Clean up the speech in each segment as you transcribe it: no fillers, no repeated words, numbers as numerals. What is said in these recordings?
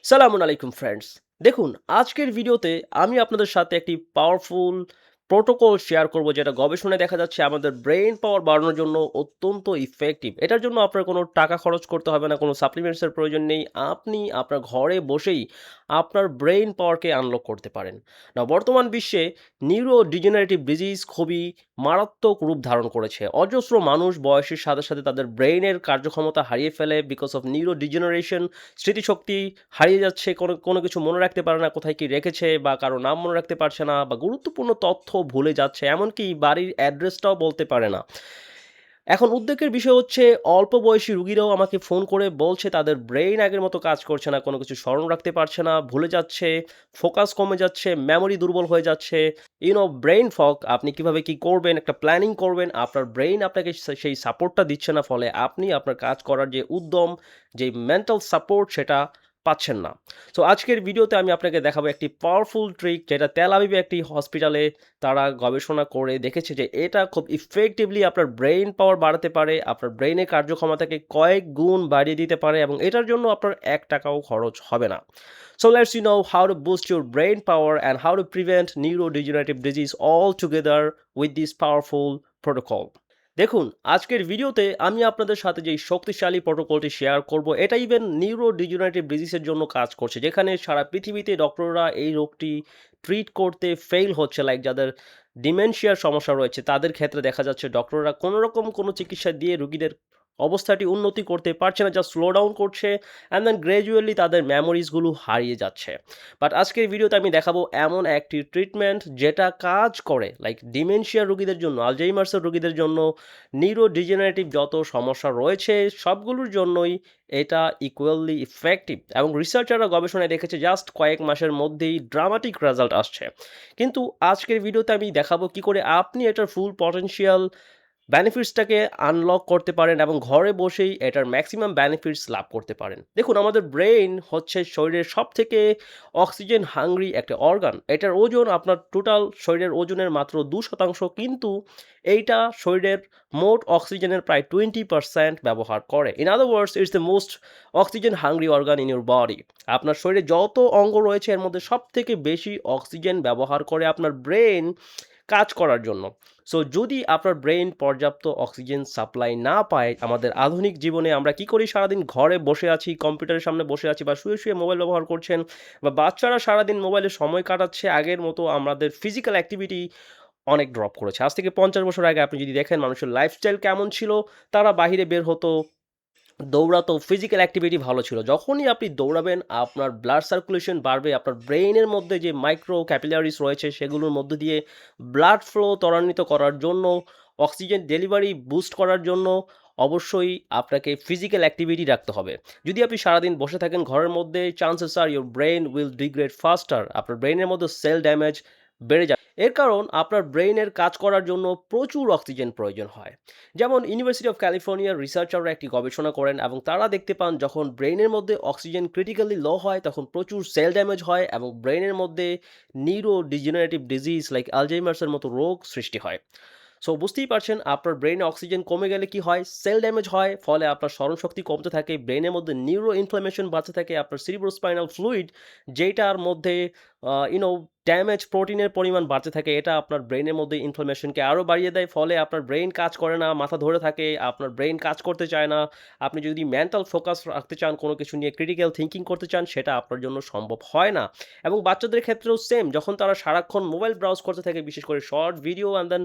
সালামুন আলাইকুম ফ্রেন্ডস। দেখুন, আজকের ভিডিওতে আমি আপনাদের সাথে একটি পাওয়ারফুল প্রোটোকল শেয়ার করব, যেটা গবেষণায় দেখা যাচ্ছে আমাদের ব্রেইন পাওয়ার বাড়ানোর জন্য অত্যন্ত ইফেক্টিভ। এটার জন্য আপনার কোনো টাকা খরচ করতে হবে না, কোনো সাপ্লিমেন্টসের প্রয়োজন নেই। আপনি আপনার ঘরে বসেই আপনার ব্রেইন পাওয়ারকে আনলক করতে পারেন। না, বর্তমান বিশ্বে নিউরো ডিজেনারেটিভ ডিজিজ খুবই মারাত্মক রূপ ধারণ করেছে। অজস্র মানুষ বয়সের সাথে সাথে তাদের ব্রেইনের কার্যক্ষমতা হারিয়ে ফেলে বিকজ অফ নিউরো ডিজেনারেশন। স্মৃতিশক্তি হারিয়ে যাচ্ছে, কোনো কোনো কিছু মনে রাখতে পারে না, কোথায় কি রেখেছে বা কারো নাম মনে রাখতে পারছে না, বা গুরুত্বপূর্ণ তথ্য ভুলে যাচ্ছে, এমনকি বাড়ির অ্যাড্রেসটাও বলতে পারে না। এখন উদ্বেগের বিষয় হচ্ছে, অল্প বয়সী রুগীরাও আমাকে ফোন করে বলছে তাদের ব্রেইন আগের মতো কাজ করছে না, কোনো কিছু স্মরণ রাখতে পারছে না, ভুলে যাচ্ছে, ফোকাস কমে যাচ্ছে, মেমোরি দুর্বল হয়ে যাচ্ছে। Brain fog. আপনি কিভাবে কি করবেন, একটা প্ল্যানিং করবেন, আপনার ব্রেইন আপনাকে সেই সাপোর্টটা দিচ্ছে না, ফলে আপনি আপনার কাজ করার যে উদ্যম, যে মেন্টাল সাপোর্ট, সেটা পাচ্ছেন না। সো আজকের ভিডিওতে আমি আপনাকে দেখাবো একটি পাওয়ারফুল ট্রিক, যেটা তেল আবিবে একটি হসপিটালে তারা গবেষণা করে দেখেছে যে এটা খুব ইফেক্টিভলি আপনার ব্রেইন পাওয়ার বাড়াতে পারে, আপনার ব্রেইনের কার্যক্ষমতাকে কয়েক গুণ বাড়িয়ে দিতে পারে, এবং এটার জন্য আপনার ৳১ খরচ হবে না। So let's know how to boost your brain power and how to prevent neurodegenerative disease all together with this powerful protocol. দেখুন, আজকের ভিডিওতে আমি আপনাদের সাথে যেই শক্তিশালী প্রোটোকলটি শেয়ার করব, এটা ইভেন নিউরোডিজেনারেটিভ ডিজিজের জন্য কাজ করছে, যেখানে সারা পৃথিবীতে ডক্টররা এই রোগটি ট্রিট করতে ফেইল হচ্ছে। লাইক যাদের ডিমেনশিয়ার সমস্যা রয়েছে, তাদের ক্ষেত্রে দেখা যাচ্ছে ডক্টররা কোনো রকম কোনো চিকিৎসা দিয়ে রোগীদের অবস্থাটি উন্নতি করতে পারছে না, যা স্লো ডাউন করছে, অ্যান্ড দেন গ্র্যাজুয়ালি তাদের মেমোরিজগুলো হারিয়ে যাচ্ছে। বাট আজকের ভিডিওতে আমি দেখাবো এমন একটি ট্রিটমেন্ট যেটা কাজ করে, লাইক ডিমেনশিয়ার রোগীদের জন্য, আলজাইমার্সের রোগীদের জন্য, নিউরো ডিজেনারেটিভ যত সমস্যা রয়েছে সবগুলোর জন্যই এটা ইকুয়ালি ইফেক্টিভ, এবং রিসার্চাররা গবেষণায় দেখেছে জাস্ট কয়েক মাসের মধ্যেই ড্রামাটিক রেজাল্ট আসছে। কিন্তু আজকের ভিডিওতে আমি দেখাবো কি করে আপনি এটার ফুল পটেনশিয়াল বেনিফিটসটাকে আনলক করতে পারেন এবং ঘরে বসেই এটার ম্যাক্সিমাম বেনিফিটস লাভ করতে পারেন। দেখুন, আমাদের ব্রেইন হচ্ছে শরীরের সবথেকে অক্সিজেন হাংরি একটা অর্গান। এটার ওজন আপনার টোটাল শরীরের ওজনের মাত্র 2%, কিন্তু এইটা শরীরের মোট অক্সিজেনের প্রায় 20% ব্যবহার করে। In other words, it's the most oxygen hungry organ in your body. আপনার শরীরে যত অঙ্গ রয়েছে এর মধ্যে সবথেকে বেশি অক্সিজেন ব্যবহার করে আপনার ব্রেন কাজ করার জন্য। সো যদি আপনার ব্রেইন পর্যাপ্ত অক্সিজেন সাপ্লাই না পায়, আমাদের আধুনিক জীবনে আমরা কি করি? সারাদিন ঘরে বসে আছি, কম্পিউটারের সামনে বসে আছি, বা শুয়ে শুয়ে মোবাইল ব্যবহার করছেন, বা বাচ্চারা সারাদিন মোবাইলে সময় কাটাচ্ছে। আগের মতো আমাদের ফিজিক্যাল অ্যাক্টিভিটি অনেক ড্রপ করেছে। আজ থেকে ৫০ বছর আগে আপনি যদি দেখেন মানুষের লাইফস্টাইল কেমন ছিল, তারা বাহিরে বের হতো, দৌড়াতো, ফিজিক্যাল অ্যাক্টিভিটি ভালো ছিল। যখনই আপনি দৌড়াবেন, আপনার ব্লাড সার্কুলেশন বাড়বে, আপনার ব্রেইনের মধ্যে যে মাইক্রো ক্যাপিলারিস রয়েছে সেগুলোর মধ্য দিয়ে ব্লাড ফ্লো ত্বরান্বিত করার জন্য, অক্সিজেন ডেলিভারি বুস্ট করার জন্য অবশ্যই আপনাকে ফিজিক্যাল অ্যাক্টিভিটি রাখতে হবে। যদি আপনি সারাদিন বসে থাকেন ঘরের মধ্যে, chances R your brain will degrade ফাস্টার। আপনার ব্রেইনের মধ্যে সেল ড্যামেজ বেড়ে যায়। এর কারণ আপনার ব্রেইনের কাজ করার জন্য প্রচুর অক্সিজেন প্রয়োজন হয়। যেমন ইউনিভার্সিটি অফ ক্যালিফোর্নিয়ার রিসার্চাররা একটি গবেষণা করেন এবং তারা দেখতে পান যখন ব্রেইনের মধ্যে অক্সিজেন ক্রিটিক্যালি লো হয়, তখন প্রচুর সেল ড্যামেজ হয় এবং ব্রেইনের মধ্যে নিউরো ডিজেনারেটিভ ডিজিজ লাইক আলজাইমার্সের মতো রোগ সৃষ্টি হয়। সো বুঝতেই পারছেন, আপনার ব্রেইনে অক্সিজেন কমে গেলে কি হয়? সেল ড্যামেজ হয়, ফলে আপনার স্মরণশক্তি কমতে থাকে, ব্রেইনের মধ্যে নিউরো ইনফ্লামেশন বাড়তে থাকে, আপনার সিরিব্রোস্পাইনাল ফ্লুইড যেটার মধ্যে ইউনো ড্যামেজ প্রোটিনের পরিমাণ বাড়তে থাকে, এটা আপনার ব্রেইনের মধ্যে ইনফ্লামেশনকে আরও বাড়িয়ে দেয়। ফলে আপনার ব্রেইন কাজ করে না, মাথা ধরে থাকে, আপনার ব্রেইন কাজ করতে চায় না। আপনি যদি মেন্টাল ফোকাস রাখতে চান, কোনো কিছু নিয়ে ক্রিটিক্যাল থিংকিং করতে চান, সেটা আপনার জন্য সম্ভব হয় না। এবং বাচ্চাদের ক্ষেত্রেও সেম, যখন তারা সারাক্ষণ মোবাইল ব্রাউজ করতে থাকে, বিশেষ করে short video and then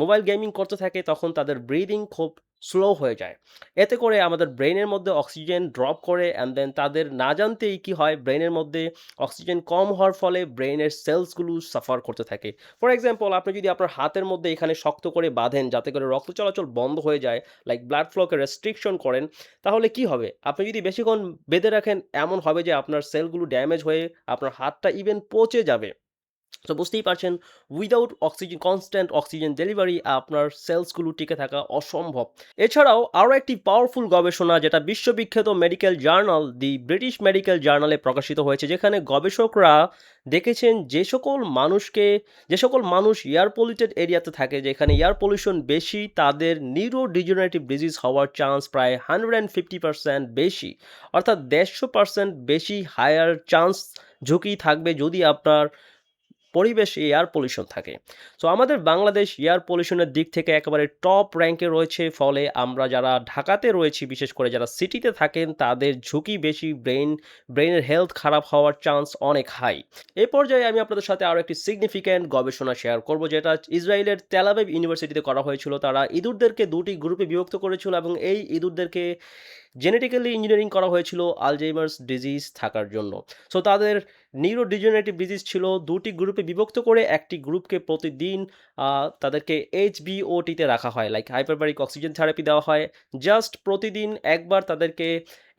mobile gaming করতে থাকে, তখন তাদের ব্রিদিং খুব স্লো হয়ে যায়। এতে করে আমাদের ব্রেইনের মধ্যে অক্সিজেন ড্রপ করে, অ্যান্ড দেন তাদের না জানতেই কি হয়, ব্রেইনের মধ্যে অক্সিজেন কম হওয়ার ফলে ব্রেইনের সেলসগুলো সাফার করতে থাকে। ফর এক্সাম্পল, আপনি যদি আপনার হাতের মধ্যে এখানে শক্ত করে বাঁধেন যাতে করে রক্ত চলাচল বন্ধ হয়ে যায়, লাইক ব্লাড ফ্লোকে রেস্ট্রিকশন করেন, তাহলে কি হবে? আপনি যদি বেশিক্ষণ বেঁধে রাখেন, এমন হবে যে আপনার সেলগুলো ড্যামেজ হয়ে আপনার হাতটা ইভেন পচে যাবে। তো বুঝতেই পারছেন without oxygen constant oxygen delivery আপনার সেলসগুলো টিকে থাকা অসম্ভব। এছাড়াও আরও একটি পাওয়ারফুল গবেষণা যেটা বিশ্ববিখ্যাত মেডিকেল জার্নাল দি ব্রিটিশ মেডিকেল জার্নালে প্রকাশিত হয়েছে, যেখানে গবেষকরা দেখেছেন যে সকল মানুষ এয়ার পলিউটেড এরিয়াতে থাকে, যেখানে এয়ার পলিউশন বেশি, তাদের নিউরো ডিজেনারেটিভ ডিজিজ হওয়ার চান্স প্রায় 150% বেশি, অর্থাৎ 150% বেশি হায়ার চান্স ঝুঁকি থাকবে যদি আপনার পরিবেশে এয়ার পলিউশন থাকে। সো আমাদের বাংলাদেশ এয়ার পলিউশনের দিক থেকে একেবারে টপ র‍্যাংকে রয়েছে। ফলে আমরা যারা ঢাকাতে রয়েছি, বিশেষ করে যারা সিটিতে থাকেন, তাদের ঝুঁকি বেশি, ব্রেইনের হেলথ খারাপ হওয়ার চান্স অনেক হাই। এই পর্যায়ে আমি আপনাদের সাথে আরও একটি সিগনিফিক্যান্ট গবেষণা শেয়ার করব, যেটা ইসরায়েলের তেল আবিব ইউনিভার্সিটিতে করা হয়েছিল। তারা ইঁদুরদেরকে ২টি গ্রুপে বিভক্ত করেছিল এবং এই ইঁদুরদেরকে জেনেটিক্যালি ইঞ্জিনিয়ারিং করা হয়েছিল আলঝেইমার্স ডিজিজ থাকার জন্য। সো তাদের নিউরোডিজেনারেটিভ ডিজিজ ছিল। ২টি গ্রুপে বিভক্ত করে একটি গ্রুপকে প্রতিদিন তাদেরকে এইচবিওটিতে রাখা হয়, লাইক হাইপারবারিক অক্সিজেন থেরাপি দেওয়া হয়। জাস্ট প্রতিদিন একবার তাদেরকে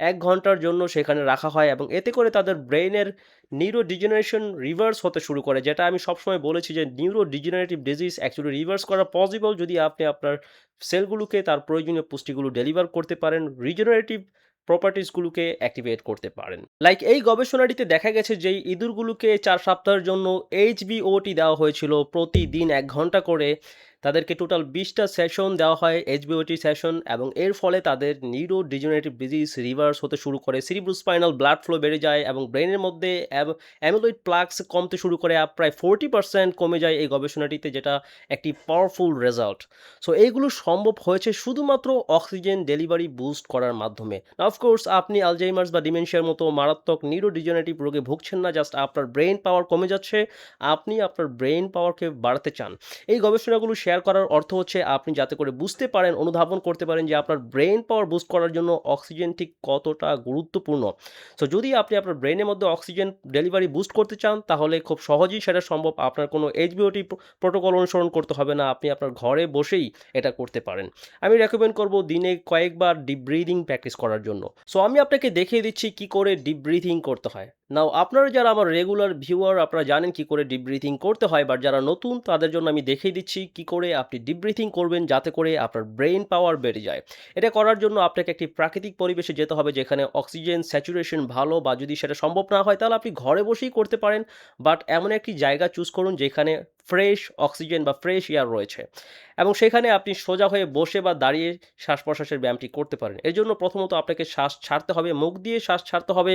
১ ঘন্টার জন্য সেখানে রাখা হয় এবং এতে করে তাদের ব্রেইনের নিউরোডিজেনারেশন রিভার্স হতে শুরু করে। যেটা আমি সবসময় বলেছি যে নিউরোডিজেনারেটিভ ডিজিজ অ্যাকচুয়ালি রিভার্স করা পসিবল যদি আপনি আপনার সেলগুলোকে তার প্রয়োজনীয় পুষ্টিগুলো ডেলিভার করতে পারেন, রিজেনারেটিভ প্রপার্টিসগুলোকে অ্যাক্টিভেট করতে পারেন। লাইক এই গবেষণাটিতে দেখা গেছে যেই ইঁদুরগুলোকে ৪ সপ্তাহের জন্য এইচবিওটি দেওয়া হয়েছিল প্রতিদিন ১ ঘন্টা করে, তাদেরকে টোটাল ২০টা সেশন দেওয়া হয় এইচবিওটি সেশন, এবং এর ফলে তাদের নিউরোডিজেনারেটিভ ডিজিজ রিভার্স হতে শুরু করে, সিরিব্রোস্পাইনাল ব্লাড ফ্লো বেড়ে যায় এবং ব্রেনের মধ্যে অ্যামিলয়েড প্লাকস কমতে শুরু করে, প্রায় 40% কমে যায় এই গবেষণাটিতে, যেটা একটি পাওয়ারফুল রেজাল্ট। সো এইগুলো সম্ভব হয়েছে শুধুমাত্র অক্সিজেন ডেলিভারি বুস্ট করার মাধ্যমে। অফকোর্স আপনি আলঝেইমার্স বা ডিমেনশিয়ার মতো মারাত্মক নিউরোডিজেনারেটিভ রোগে ভুগছেন না, জাস্ট আপনার ব্রেইন পাওয়ার কমে যাচ্ছে, আপনি আপনার ব্রেইন পাওয়ারকে বাড়াতে চান। এই গবেষণাগুলো শেয়ার করার অর্থ হচ্ছে আপনি যাতে করে বুঝতে পারেন, অনুধাবন করতে পারেন যে আপনার ব্রেইন পাওয়ার বুস্ট করার জন্য অক্সিজেন ঠিক কতটা গুরুত্বপূর্ণ। সো যদি আপনি আপনার ব্রেইনের মধ্যে অক্সিজেন ডেলিভারি বুস্ট করতে চান, তাহলে খুব সহজেই সেটা সম্ভব। আপনার কোনো এইচবিওটি প্রোটোকল অনুসরণ করতে হবে না, আপনি আপনার ঘরে বসেই এটা করতে পারেন। আমি রেকমেন্ড করব দিনে কয়েকবার ডিপ ব্রিদিং প্র্যাকটিস করার জন্য। সো আমি আপনাকে দেখিয়ে দিচ্ছি কি করে ডিপ ব্রিথিং করতে হয়। নাও আপনারা যারা আমার রেগুলার ভিউয়ার, আপনারা জানেন কি করে ডিপ ব্রিথিং করতে হয়, বাট যারা নতুন তাদের জন্য আমি দেখিয়ে দিচ্ছি কি করে আপনি ডিপ ব্রিথিং করবেন যাতে করে আপনার ব্রেইন পাওয়ার বেড়ে যায়। এটা করার জন্য আপনাকে একটি প্রাকৃতিক পরিবেশে যেতে হবে যেখানে অক্সিজেন স্যাচুরেশন ভালো, বা যদি সেটা সম্ভব না হয় তাহলে আপনি ঘরে বসেই করতে পারেন। বাট এমন একটি জায়গা চুজ করুন যেখানে ফ্রেশ অক্সিজেন বা ফ্রেশ এয়ার রয়েছে, এবং সেখানে আপনি সোজা হয়ে বসে বা দাঁড়িয়ে শ্বাস প্রশ্বাসের ব্যায়ামটি করতে পারেন। এর জন্য প্রথমত আপনাকে শ্বাস ছাড়তে হবে, মুখ দিয়ে শ্বাস ছাড়তে হবে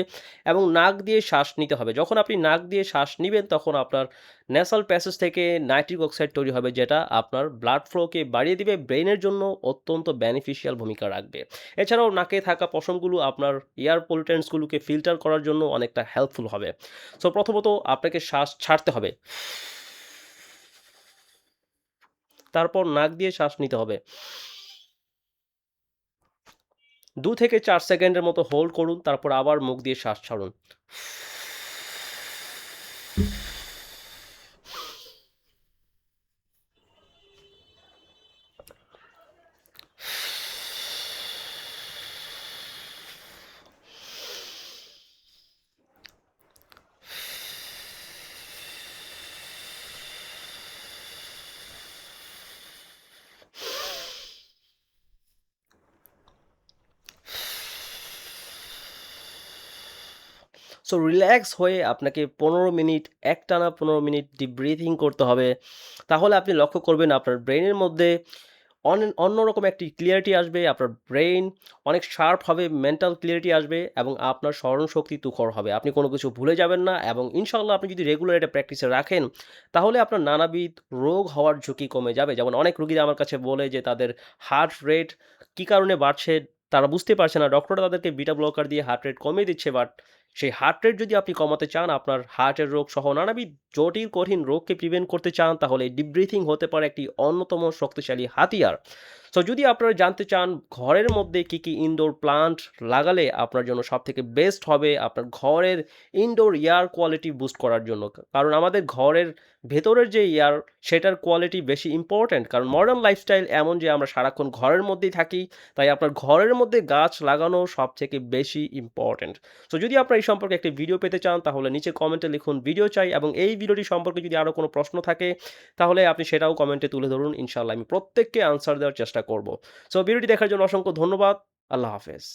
এবং নাক দিয়ে শ্বাস নিতে হবে। যখন আপনি নাক দিয়ে শ্বাস নিবেন তখন আপনার ন্যাসাল প্যাসেজ থেকে নাইট্রিক অক্সাইড তৈরি হবে, যেটা আপনার ব্লাড ফ্লোকে বাড়িয়ে দিবে, ব্রেইনের জন্য অত্যন্ত বেনিফিশিয়াল ভূমিকা রাখবে। এছাড়াও নাকে থাকা পশমগুলো আপনার এয়ার পলিউটেন্টসগুলোকে ফিল্টার করার জন্য অনেকটা হেল্পফুল হবে। সো প্রথমত আপনাকে শ্বাস ছাড়তে হবে, তারপর নাক দিয়ে শ্বাস নিতে হবে। ২ থেকে ৪ সেকেন্ডের মতো হোল্ড করুন, তারপর আবার মুখ দিয়ে শ্বাস ছাড়ুন। সো রিল্যাক্স হয়ে আপনাকে ১৫ মিনিট, একটানা ১৫ মিনিট ডিপ ব্রিথিং করতে হবে। তাহলে আপনি লক্ষ্য করবেন আপনার ব্রেইনের মধ্যে অন্যরকম একটি ক্লিয়ারিটি আসবে। আপনার ব্রেইন অনেক শার্প হবে, মেন্টাল ক্লিয়ারিটি আসবে এবং আপনার স্মরণশক্তি তুখর হবে। আপনি কোনো কিছু ভুলে যাবেন না, এবং ইনশাআল্লাহ আপনি যদি রেগুলার এটা প্র্যাকটিসে রাখেন, তাহলে আপনার নানাবিধ রোগ হওয়ার ঝুঁকি কমে যাবে। যেমন অনেক রোগীরা আমার কাছে বলে যে তাদের হার্ট রেট কী কারণে বাড়ছে তারা বুঝতে পারছে না। ডক্টররা তাদেরকে বিটা ব্লকার দিয়ে হার্ট রেট কমিয়ে দিচ্ছে, বাট সেই হার্ট রেট যদি আপনি কমাতে চান, আপনার হার্টের রোগ সহ নানাবিধ জটিল কঠিন রোগকে প্রিভেন্ট করতে চান, তাহলে ডিপ ব্রিথিং হতে পারে একটি অন্যতম শক্তিশালী হাতিয়ার। সো যদি আপনারা জানতে চান ঘরের মধ্যে কি ইনডোর প্লান্ট লাগালে আপনার জন্য সবথেকে বেস্ট হবে আপনার ঘরের ইনডোর এয়ার কোয়ালিটি বুস্ট করার জন্য। কারণ আমাদের ঘরের ভেতরের যে এয়ার সেটার কোয়ালিটি বেশি ইম্পোর্টেন্ট। কারণ মডার্ন লাইফস্টাইল এমন যে আমরা সারাক্ষণ ঘরের মধ্যেই থাকি। তাই আপনার ঘরের মধ্যে গাছ লাগানো সবথেকে বেশি ইম্পোর্টেন্ট। সো যদি আপনারা এই সম্পর্কে একটি ভিডিও পেতে চান তাহলে নিচে কমেন্টে লিখুন ভিডিও চাই এবং এই ভিডিওটি সম্পর্কে যদি আরো কোনো প্রশ্ন থাকে তাহলে আপনি সেটাও কমেন্টে তুলে ধরুন। ইনশাআল্লাহ আমি প্রত্যেককে আনসার দেওয়ার চেষ্টা করব। সো ভিডিওটি দেখার জন্য অসংখ্য ধন্যবাদ। আল্লাহ হাফেজ।